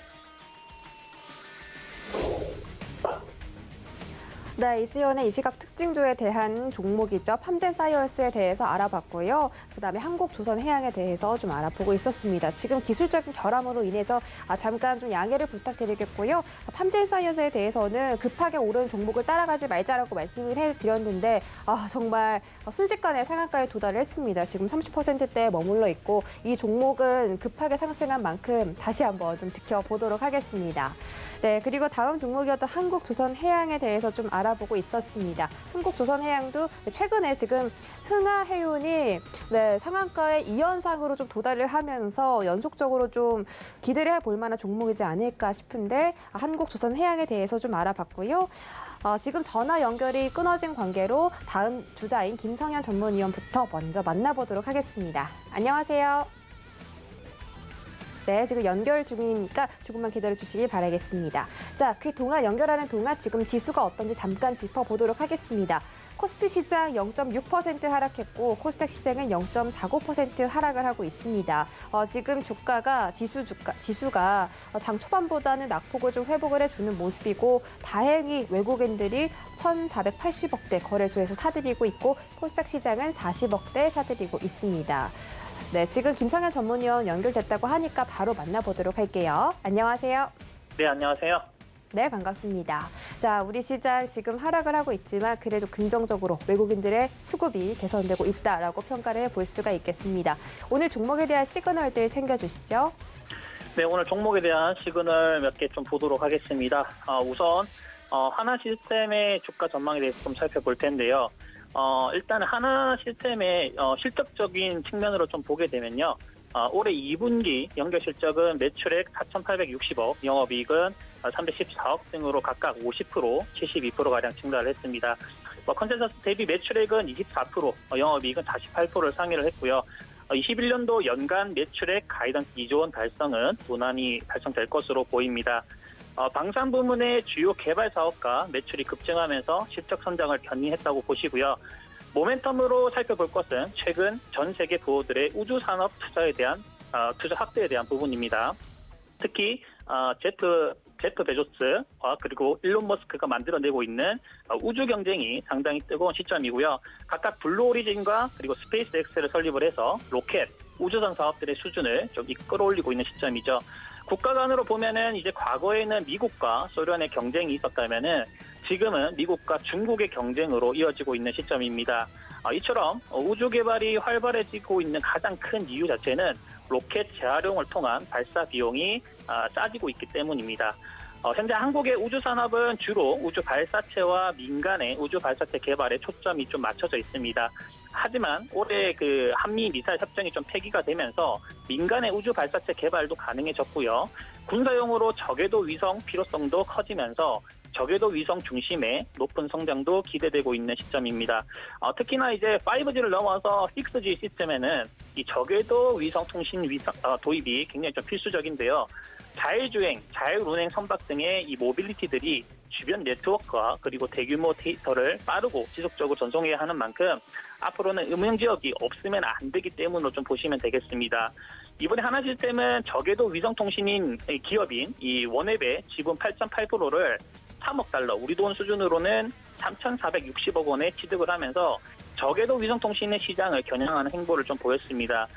네, 이수연의 이 시각 특징주에 대한 종목이죠. 팜젠사이언스에 대해서 알아봤고요. 그다음에 한국조선해양에 대해서 좀 알아보고 있었습니다. 지금 기술적인 결함으로 인해서 잠깐 좀 양해를 부탁드리겠고요. 팜젠사이언스에 대해서는 급하게 오른 종목을 따라가지 말자라고 말씀을 해드렸는데 정말 순식간에 상한가에 도달을 했습니다. 지금 30%대에 머물러 있고 이 종목은 급하게 상승한 만큼 다시 한번 좀 지켜보도록 하겠습니다. 네, 그리고 다음 종목이었던 한국조선해양에 대해서 좀 알아보고 있었습니다. 한국조선해양도 최근에 지금 흥하해운이 상한가에 2연상으로 좀 도달을 하면서 연속적으로 좀 기대를 해볼 만한 종목이지 않을까 싶은데 한국조선해양에 대해서 좀 알아봤고요. 지금 전화 연결이 끊어진 관계로 다음 주자인 김성현 전문위원부터 먼저 만나보도록 하겠습니다. 안녕하세요. 네, 지금 연결 중이니까 조금만 기다려주시길 바라겠습니다. 자, 그 동안 연결하는 동안 지금 지수가 어떤지 잠깐 짚어보도록 하겠습니다. 코스피 시장 0.6% 하락했고 코스닥 시장은 0.49% 하락을 하고 있습니다. 지금 지수가 장 초반보다는 낙폭을 좀 회복을 해주는 모습이고 다행히 외국인들이 1,480억대 거래소에서 사들이고 있고 코스닥 시장은 40억대 사들이고 있습니다. 네, 지금 김성현 전문위원 연결됐다고 하니까 바로 만나보도록 할게요. 안녕하세요. 네, 안녕하세요. 네, 반갑습니다. 자, 우리 시장 지금 하락을 하고 있지만 그래도 긍정적으로 외국인들의 수급이 개선되고 있다라고 평가를 해볼 수가 있겠습니다. 오늘 종목에 대한 시그널들 챙겨주시죠. 네, 오늘 종목에 대한 시그널 몇 개 좀 보도록 하겠습니다. 우선 하나시스템의 주가 전망에 대해서 좀 살펴볼 텐데요. 일단 하나시스템의 실적적인 측면으로 좀 보게 되면요. 올해 2분기 연결 실적은 매출액 4,860억, 영업이익은 314억 등으로 각각 50%, 72%가량 증가를 했습니다. 컨센서스 대비 매출액은 24%, 영업이익은 48%를 상회를 했고요. 21년도 연간 매출액 가이던스 2조 원 달성은 무난히 달성될 것으로 보입니다. 방산 부문의 주요 개발 사업과 매출이 급증하면서 실적 성장을 견인했다고 보시고요. 모멘텀으로 살펴볼 것은 최근 전 세계 부호들의 우주 산업 투자에 대한 투자 확대에 대한 부분입니다. 특히 제프 베조스와 그리고 일론 머스크가 만들어내고 있는 우주 경쟁이 상당히 뜨거운 시점이고요. 각각 블루 오리진과 그리고 스페이스 X를 설립을 해서 로켓, 우주선 사업들의 수준을 좀 끌어올리고 있는 시점이죠. 국가 간으로 보면은 이제 과거에는 미국과 소련의 경쟁이 있었다면은 지금은 미국과 중국의 경쟁으로 이어지고 있는 시점입니다. 이처럼 우주 개발이 활발해지고 있는 가장 큰 이유 자체는 로켓 재활용을 통한 발사 비용이 싸지고 있기 때문입니다. 현재 한국의 우주 산업은 주로 우주 발사체와 민간의 우주 발사체 개발에 초점이 좀 맞춰져 있습니다. 하지만 올해 그 한미 미사일 협정이 좀 폐기가 되면서 민간의 우주 발사체 개발도 가능해졌고요. 군사용으로 저궤도 위성 필요성도 커지면서 저궤도 위성 중심의 높은 성장도 기대되고 있는 시점입니다. 특히나 이제 5G를 넘어서 6G 시스템에는 이 저궤도 위성 통신 도입이 굉장히 좀 필수적인데요. 자율주행, 자율운행 선박 등의 이 모빌리티들이 주변 네트워크와 그리고 대규모 데이터를 빠르고 지속적으로 전송해야 하는 만큼 앞으로는 음영 지역이 없으면 안 되기 때문으로 좀 보시면 되겠습니다. 이번에 하나시스템은 저궤도 위성통신인 기업인 이 원웹의 지분 8.8%를 3억 달러, 우리 돈 수준으로는 3,460억 원에 취득을 하면서 저궤도 위성통신의 시장을 겨냥하는 행보를 좀 보였습니다.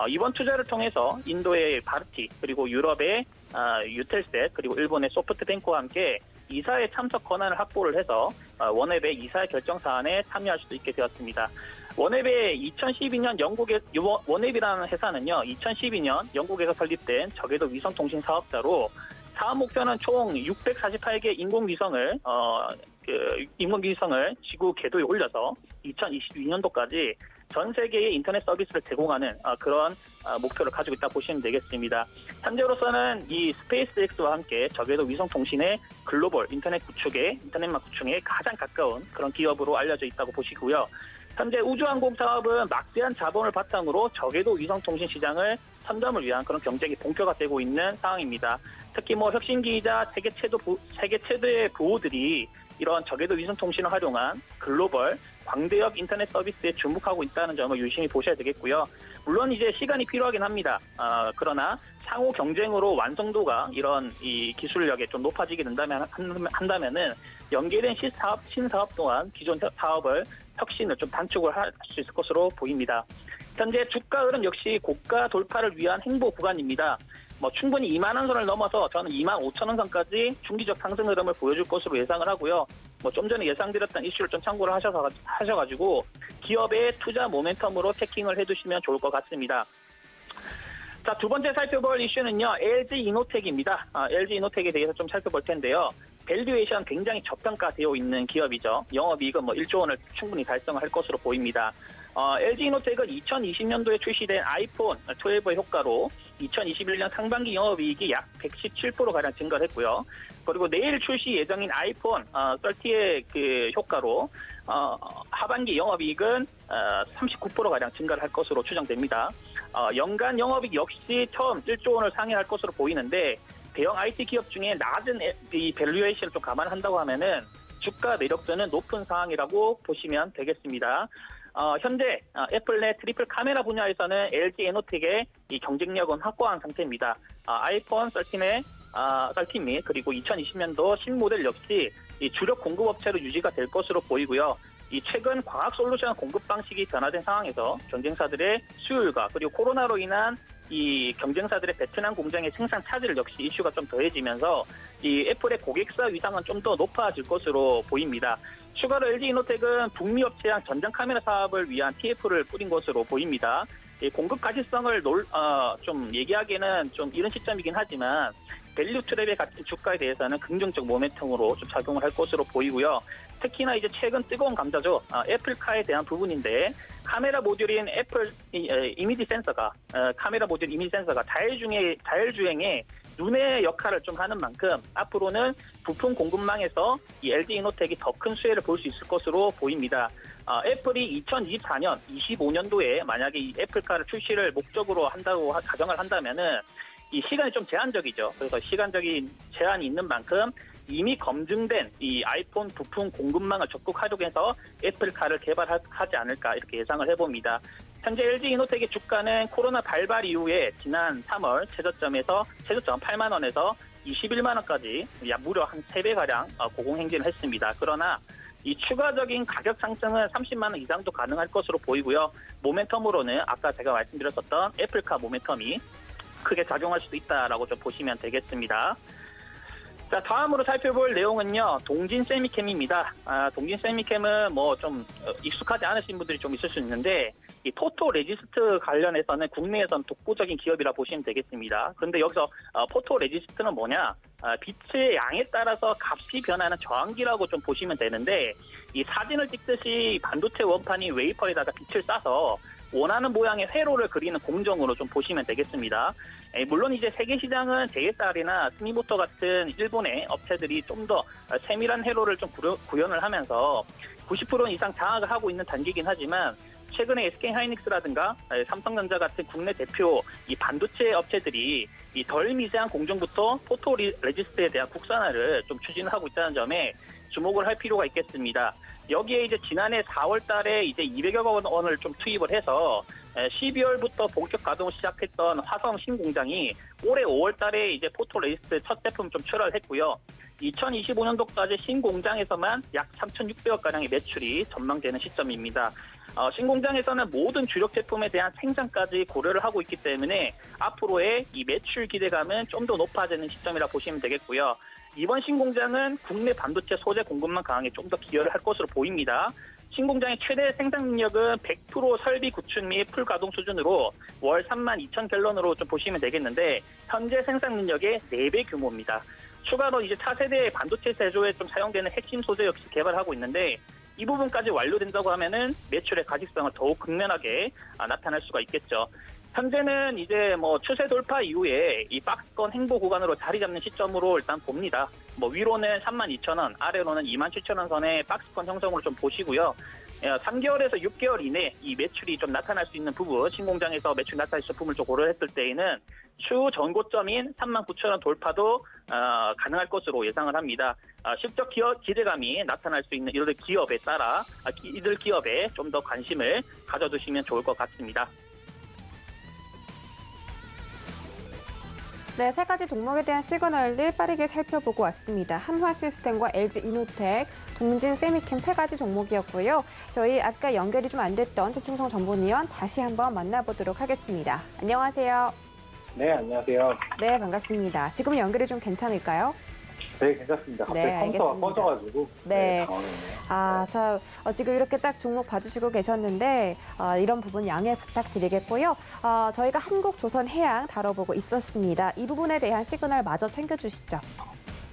이번 투자를 통해서 인도의 바르티 그리고 유럽의 유텔셋 그리고 일본의 소프트뱅크와 함께 이사회 참석 권한을 확보를 해서 원앱의 이사회 결정 사안에 참여할 수도 있게 되었습니다. 원앱의 2012년 원앱이라는 회사는요, 2012년 영국에서 설립된 저궤도 위성통신 사업자로 사업 목표는 총 648개 인공위성을 지구 궤도에 올려서 2022년도까지 전 세계의 인터넷 서비스를 제공하는 그런 목표를 가지고 있다 보시면 되겠습니다. 현재로서는 이 스페이스X와 함께 저궤도 위성통신의 글로벌 인터넷망 구축에 가장 가까운 그런 기업으로 알려져 있다고 보시고요. 현재 우주항공 사업은 막대한 자본을 바탕으로 저궤도 위성통신 시장을 선점을 위한 그런 경쟁이 본격화 되고 있는 상황입니다. 특히 혁신기이자 세계 최대의 부호들이 이런 저궤도 위성통신을 활용한 글로벌 광대역 인터넷 서비스에 주목하고 있다는 점을 유심히 보셔야 되겠고요. 물론 이제 시간이 필요하긴 합니다. 그러나 상호 경쟁으로 완성도가 이런 이 기술력에 좀 높아지게 한다면은 연계된 신사업 또한 기존 사업을 혁신을 좀 단축을 할 수 있을 것으로 보입니다. 현재 주가 흐름 역시 고가 돌파를 위한 행보 구간입니다. 충분히 2만 원 선을 넘어서 저는 2만 5천 원 선까지 중기적 상승 흐름을 보여줄 것으로 예상을 하고요. 좀 전에 예상드렸던 이슈를 좀 참고를 하셔가지고 기업의 투자 모멘텀으로 체킹을 해두시면 좋을 것 같습니다. 자, 두 번째 살펴볼 이슈는요, LG 이노텍입니다. LG 이노텍에 대해서 좀 살펴볼 텐데요. 밸류에이션 굉장히 저평가되어 있는 기업이죠. 영업이익은 1조 원을 충분히 달성할 것으로 보입니다. LG 이노텍은 2020년도에 출시된 아이폰 12의 효과로 2021년 상반기 영업이익이 약 117%가량 증가를 했고요. 그리고 내일 출시 예정인 아이폰 30의 그 효과로 하반기 영업이익은 39%가량 증가를 할 것으로 추정됩니다. 연간 영업이익 역시 처음 1조 원을 상회할 것으로 보이는데 대형 IT 기업 중에 낮은 이 밸류에이션을 좀 감안한다고 하면은 주가 매력도는 높은 상황이라고 보시면 되겠습니다. 현재 애플 내 트리플 카메라 분야에서는 LG 에노텍의 이 경쟁력은 확고한 상태입니다. 아이폰 13 및 그리고 2020년도 신모델 역시 이 주력 공급업체로 유지가 될 것으로 보이고요. 이 최근 광학 솔루션 공급 방식이 변화된 상황에서 경쟁사들의 수요율과 그리고 코로나로 인한 이 경쟁사들의 베트남 공장의 생산 차질 역시 이슈가 좀 더해지면서 이 애플의 고객사 위상은 좀 더 높아질 것으로 보입니다. 추가로 LG 이노텍은 북미 업체랑 전장 카메라 사업을 위한 TF를 꾸린 것으로 보입니다. 이 공급 가시성을 좀 얘기하기에는 좀 이른 시점이긴 하지만 밸류 트랩의 같은 주가에 대해서는 긍정적 모멘텀으로 좀 작용을 할 것으로 보이고요. 특히나 이제 최근 뜨거운 감자죠. 애플카에 대한 부분인데 카메라 모듈인 애플 이미지 센서가 자율주행에 눈의 역할을 좀 하는 만큼 앞으로는 부품 공급망에서 이 LG 이노텍이 더 큰 수혜를 볼 수 있을 것으로 보입니다. 애플이 2024년, 25년도에 만약에 이 애플카를 출시를 목적으로 한다고 가정을 한다면은 이 시간이 좀 제한적이죠. 그래서 시간적인 제한이 있는 만큼 이미 검증된 이 아이폰 부품 공급망을 적극 활용해서 애플카를 개발하지 않을까 이렇게 예상을 해봅니다. 현재 LG 이노텍의 주가는 코로나 발발 이후에 지난 3월 최저점 8만 원에서 21만 원까지 약 무려 한 3배가량 고공행진을 했습니다. 그러나 이 추가적인 가격 상승은 30만 원 이상도 가능할 것으로 보이고요. 모멘텀으로는 아까 제가 말씀드렸었던 애플카 모멘텀이 크게 작용할 수도 있다라고 좀 보시면 되겠습니다. 자, 다음으로 살펴볼 내용은요, 동진 세미캠입니다. 동진 세미캠은 좀 익숙하지 않으신 분들이 좀 있을 수 있는데, 이 포토 레지스트 관련해서는 국내에서는 독보적인 기업이라 보시면 되겠습니다. 그런데 여기서 포토 레지스트는 뭐냐? 빛의 양에 따라서 값이 변하는 저항기라고 좀 보시면 되는데, 이 사진을 찍듯이 반도체 원판이 웨이퍼에다가 빛을 쏴서 원하는 모양의 회로를 그리는 공정으로 좀 보시면 되겠습니다. 물론 이제 세계 시장은 JSR이나 스미모토 같은 일본의 업체들이 좀 더 세밀한 회로를 좀 구현을 하면서 90% 이상 장악을 하고 있는 단계이긴 하지만 최근에 SK하이닉스라든가 삼성전자 같은 국내 대표 이 반도체 업체들이 이 덜 미세한 공정부터 포토 레지스트에 대한 국산화를 좀 추진하고 있다는 점에 주목을 할 필요가 있겠습니다. 여기에 이제 지난해 4월 달에 이제 200여 원을 좀 투입을 해서 12월부터 본격 가동을 시작했던 화성 신공장이 올해 5월 달에 이제 포토레이스트 첫 제품 좀 출하를 했고요. 2025년도까지 신공장에서만 약 3,600억 가량의 매출이 전망되는 시점입니다. 신공장에서는 모든 주력 제품에 대한 생산까지 고려를 하고 있기 때문에 앞으로의 이 매출 기대감은 좀 더 높아지는 시점이라 보시면 되겠고요. 이번 신공장은 국내 반도체 소재 공급망 강화에 좀 더 기여를 할 것으로 보입니다. 신공장의 최대 생산 능력은 100% 설비 구축 및 풀 가동 수준으로 월 32,000갤런으로 좀 보시면 되겠는데 현재 생산 능력의 4배 규모입니다. 추가로 이제 차세대 반도체 제조에 좀 사용되는 핵심 소재 역시 개발하고 있는데 이 부분까지 완료된다고 하면은 매출의 가직성을 더욱 극명하게 나타날 수가 있겠죠. 현재는 이제 뭐 추세 돌파 이후에 이 박스권 행보 구간으로 자리 잡는 시점으로 일단 봅니다. 뭐 위로는 32,000원, 아래로는 27,000원 선의 박스권 형성을 좀 보시고요. 3개월에서 6개월 이내 이 매출이 좀 나타날 수 있는 부분, 신공장에서 매출 나타날 수 있는 부분을 좀 고려했을 때에는 추후 전고점인 39,000원 돌파도 가능할 것으로 예상을 합니다. 실적 기대감이 나타날 수 있는 이들 기업에 따라 이들 기업에 좀 더 관심을 가져두시면 좋을 것 같습니다. 네, 세 가지 종목에 대한 시그널들 빠르게 살펴보고 왔습니다. 한화시스템과 LG이노텍, 동진세미캠 세 가지 종목이었고요. 저희 아까 연결이 좀 안 됐던 최충성 전문위원 다시 한번 만나보도록 하겠습니다. 안녕하세요. 네, 안녕하세요. 네, 반갑습니다. 지금 연결이 좀 괜찮을까요? 네, 괜찮습니다. 갑자기 네, 컴퓨터가 알겠습니다. 꺼져가지고. 네. 당황했네요. 지금 이렇게 딱 종목 봐주시고 계셨는데 이런 부분 양해 부탁드리겠고요. 저희가 한국조선해양 다뤄보고 있었습니다. 이 부분에 대한 시그널 마저 챙겨주시죠.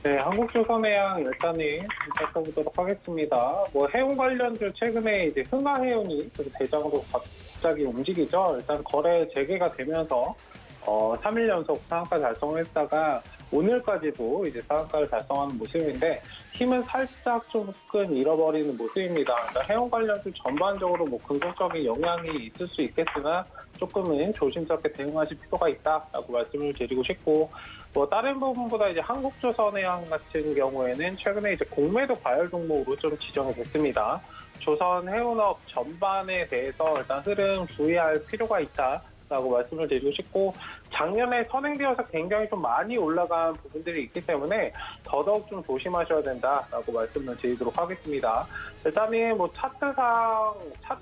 네, 한국조선해양 일단은 살펴보도록 하겠습니다. 뭐 해운 관련주 최근에 이제 흥하해운이 대장으로 갑자기 움직이죠. 일단 거래 재개가 되면서 3일 연속 상한가 달성을 했다가 오늘까지도 이제 상한가를 달성하는 모습인데 힘은 살짝 조금 잃어버리는 모습입니다. 그러니까 해운 관련주 전반적으로 뭐 긍정적인 영향이 있을 수 있겠으나 조금은 조심스럽게 대응하실 필요가 있다라고 말씀을 드리고 싶고 뭐 다른 부분보다 이제 한국조선해양 같은 경우에는 최근에 이제 공매도 과열 종목으로 좀 지정이 됐습니다. 조선 해운업 전반에 대해서 일단 흐름 주의할 필요가 있다. 라고 말씀을 드리고 싶고 작년에 선행되어서 굉장히 좀 많이 올라간 부분들이 있기 때문에 더더욱 좀 조심하셔야 된다라고 말씀을 드리도록 하겠습니다. 일단은 뭐 차트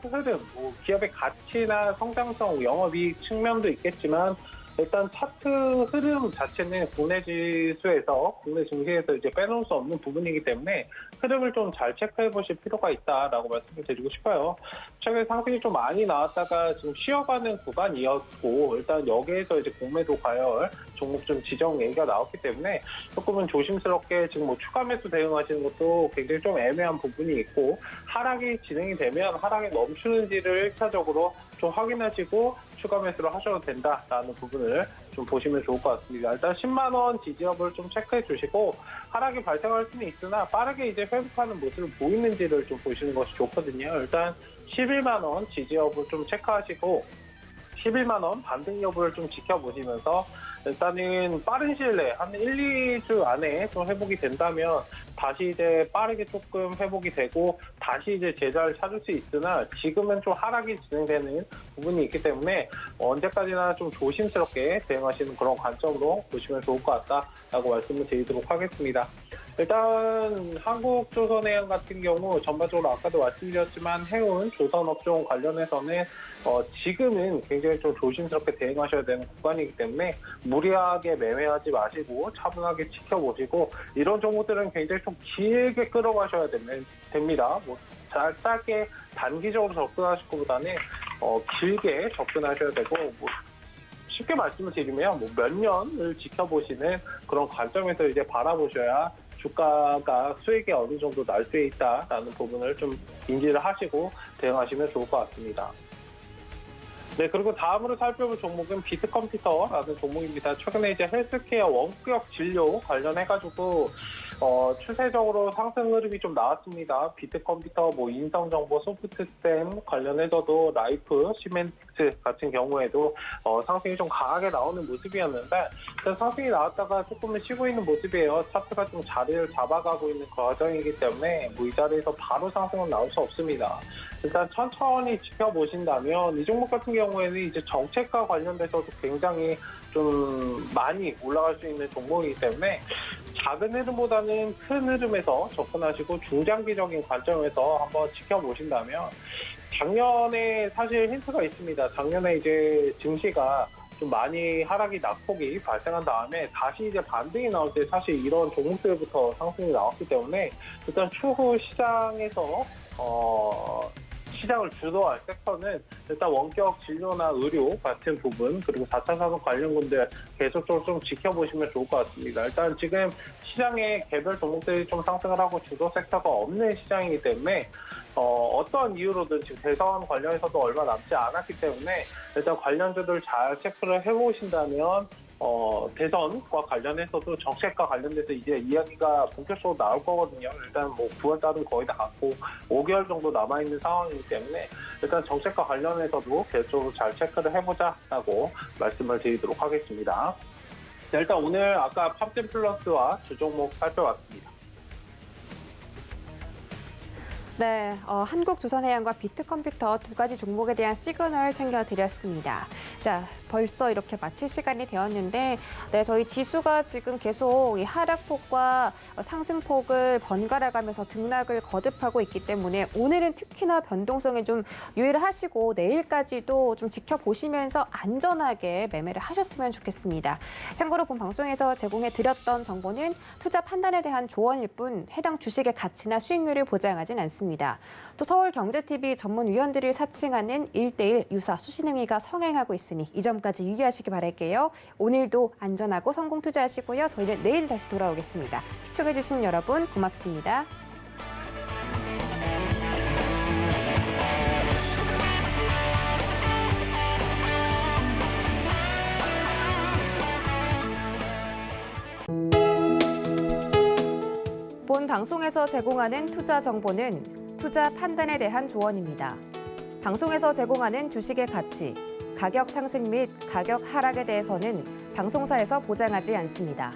흐름, 뭐 기업의 가치나 성장성, 영업이익 측면도 있겠지만 일단 차트 흐름 자체는 국내 지수에서, 국내 증시에서 이제 빼놓을 수 없는 부분이기 때문에 흐름을 좀 잘 체크해 보실 필요가 있다라고 말씀을 드리고 싶어요. 최근에 상승이 좀 많이 나왔다가 지금 쉬어가는 구간이었고, 일단 여기에서 이제 공매도 과열 종목 좀 지정 얘기가 나왔기 때문에 조금은 조심스럽게 지금 뭐 추가 매수 대응하시는 것도 굉장히 좀 애매한 부분이 있고, 하락이 진행이 되면 하락이 멈추는지를 1차적으로 좀 확인하시고 추가 매수를 하셔도 된다라는 부분을 좀 보시면 좋을 것 같습니다. 일단 10만 원 지지협을 좀 체크해 주시고 하락이 발생할 수는 있으나 빠르게 이제 회복하는 모습을 보이는지를 좀 보시는 것이 좋거든요. 일단 11만 원 지지협을 좀 체크하시고 11만 원 반등 여부를 좀 지켜보시면서 일단은 빠른 시일 내에 한 1, 2주 안에 좀 회복이 된다면 다시 이제 빠르게 조금 회복이 되고 다시 이제 제자를 찾을 수 있으나 지금은 좀 하락이 진행되는 부분이 있기 때문에 언제까지나 좀 조심스럽게 대응하시는 그런 관점으로 보시면 좋을 것 같다라고 말씀을 드리도록 하겠습니다. 일단 한국조선해양 같은 경우 전반적으로 아까도 말씀드렸지만 해운, 조선업종 관련해서는 지금은 굉장히 좀 조심스럽게 대응하셔야 되는 구간이기 때문에 무리하게 매매하지 마시고 차분하게 지켜보시고 이런 종목들은 굉장히 좀 길게 끌어가셔야 됩니다. 뭐 짧게 단기적으로 접근하실 것보다는 길게 접근하셔야 되고 뭐 쉽게 말씀을 드리면 뭐 몇 년을 지켜보시는 그런 관점에서 이제 바라보셔야 주가가 수익이 어느 정도 날 수 있다라는 부분을 좀 인지를 하시고 대응하시면 좋을 것 같습니다. 네, 그리고 다음으로 살펴볼 종목은 비트컴퓨터라는 종목입니다. 최근에 이제 헬스케어 원격 진료 관련해가지고 추세적으로 상승 흐름이 좀 나왔습니다. 비트컴퓨터, 인성정보, 소프트스템 관련해서도 라이프, 시멘트 같은 경우에도 상승이 좀 강하게 나오는 모습이었는데 일단 상승이 나왔다가 조금은 쉬고 있는 모습이에요. 차트가 좀 자리를 잡아가고 있는 과정이기 때문에 이 자리에서 바로 상승은 나올 수 없습니다. 일단 천천히 지켜보신다면 이 종목 같은 경우에는 이제 정책과 관련돼서도 굉장히 좀 많이 올라갈 수 있는 종목이기 때문에 작은 흐름보다는 큰 흐름에서 접근하시고 중장기적인 관점에서 한번 지켜보신다면 작년에 사실 힌트가 있습니다. 작년에 이제 증시가 좀 많이 하락이 낙폭이 발생한 다음에 다시 이제 반등이 나올 때 사실 이런 종목들부터 상승이 나왔기 때문에 일단 추후 시장에서 시장을 주도할 섹터는 일단 원격 진료나 의료 같은 부분 그리고 4차 산업 관련군들 계속적으로 좀 지켜보시면 좋을 것 같습니다. 일단 지금 시장에 개별 종목들이 좀 상승을 하고 주도 섹터가 없는 시장이기 때문에 어떤 이유로든 지금 대선 관련해서도 얼마 남지 않았기 때문에 일단 관련주들 잘 체크를 해보신다면 대선과 관련해서도 정책과 관련돼서 이제 이야기가 본격적으로 나올 거거든요. 일단 9월달은 거의 다 갔고 5개월 정도 남아있는 상황이기 때문에 일단 정책과 관련해서도 계속적으로 잘 체크를 해보자라고 말씀을 드리도록 하겠습니다. 자, 일단 오늘 아까 팜젠 플러스와 주종목 살펴봤습니다. 네, 한국조선해양과 비트컴퓨터 두 가지 종목에 대한 시그널 챙겨드렸습니다. 자, 벌써 이렇게 마칠 시간이 되었는데, 네, 저희 지수가 지금 계속 이 하락폭과 상승폭을 번갈아가면서 등락을 거듭하고 있기 때문에 오늘은 특히나 변동성에 좀 유의를 하시고 내일까지도 좀 지켜보시면서 안전하게 매매를 하셨으면 좋겠습니다. 참고로 본 방송에서 제공해드렸던 정보는 투자 판단에 대한 조언일 뿐 해당 주식의 가치나 수익률을 보장하진 않습니다. 또 서울경제TV 전문위원들을 사칭하는 1:1 유사 수신행위가 성행하고 있으니 이 점까지 유의하시기 바랄게요. 오늘도 안전하고 성공 투자하시고요. 저희는 내일 다시 돌아오겠습니다. 시청해주신 여러분 고맙습니다. 본 방송에서 제공하는 투자 정보는 투자 판단에 대한 조언입니다. 방송에서 제공하는 주식의 가치, 가격 상승 및 가격 하락에 대해서는 방송사에서 보장하지 않습니다.